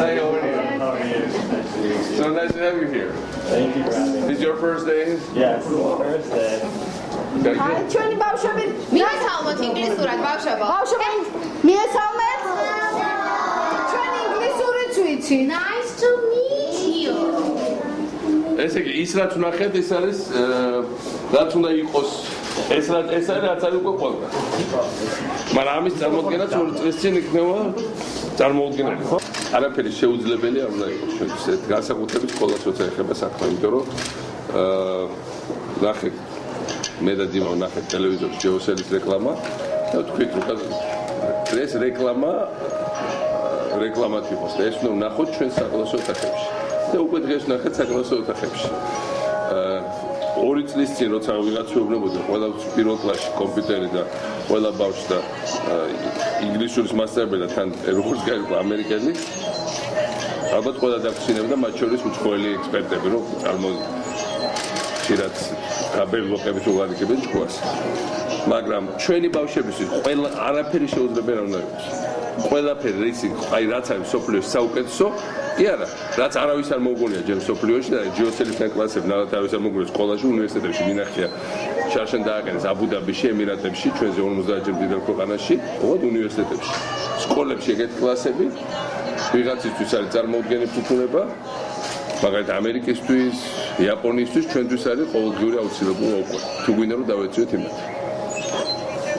Hi, how are you? So nice to have you here. Thank you for having me. Is your first day? Yes, first day. Hi, ჩვენი ბავშვები. მიესალმოთ ინგლისურად ბავშვებო. ბავშვები, მიესალმეთ. ჩვენ ინგლისურიც ვიცი. Nice to meet you. ესე იგი, ის რაც ვნახეთ, ეს არის რაც უნდა იყოს. ეს არის რაც არის უკვე ყველა. მაგრამ ამის წარმოქმნაც 2 წლის წინ იქნება წარმოუდგენელი. არაფერი შეუძლებელი არ უნდა იყოს ჩვენთვის. განსაკუთრებით სკოლას როცა ეხება საქმე, იმიტომ რომ ნახეთ მე და დიმა ვნახეთ ტელევიზორში ჯეოსელის რეკლამა და თქვით რომ ეს რეკლამად იყოს და ეს უნდა ვნახოთ ჩვენ საკლასო ოთახებში და უკვე დღეს ვნახეთ საკლასო ოთახებში 2 წლის წინ როცა ვიღაც შეუძლებოდა ყველა პირველ კლასში კომპიუტერი და ყველა ბავშვი და ინგლისურის მასწავლებელი თან როგორც გაიგო ამერიკელი ალბათ ყველა დაგხსნებდა მათ შორის უცხოელი ექსპერტები რომ ხშირად გაბერლოყებით უღადიკებენ ჭკუას მაგრამ ჩვენი ბავშვებისთვის ყველა არაფერი შეუძლებელი არ უნდა იყოს ყველაფერი რისი აი რაც არის სოფლიოში საუკეთესო კი არა რაც არავის არ მოუგონია ჯერ სოფლიოში და ჯიოსელისთან კლასებში ნახეთ არავის არ მოუგონია სკოლაში უნივერსიტეტებში მინახია შარშან დააკენეს აბუ-დაბიში ემირატებში ჩვენზე 50 ჯერ დიდ ქვეყანაში ოღონდ უნივერსიტეტებში სკოლებში ეგეთი კლასები ვიღაცისთვის არის წარმოუდგენელი ფუფუნება მაგალითად ამერიკისთვის იაპონიისთვის ჩვენთვის არის ყოველდღიური აუცილებლობა უკვე თუ გვინდა რომ დავეცვიოთ იმათ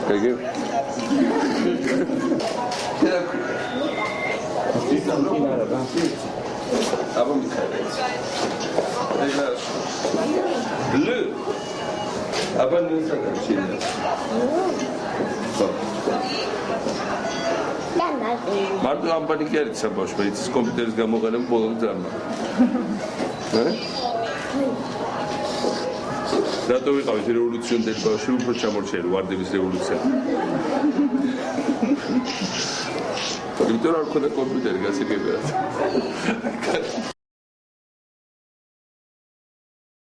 კაიგე აბა მიხარეთ ეგა ლუ აბა ნუსაკაში მარტო ამბანი კი არის საბავშვო ის კომპიუტერის გამოყენება ბოლომდე ძარმა რატო ვიყავით რევოლუციონერი ბავშვი უფრო ჩამორჩენილი ვარდების რევოლუცია იმიტომ რომ არ ქონდა კომპიუტერი გასაგებია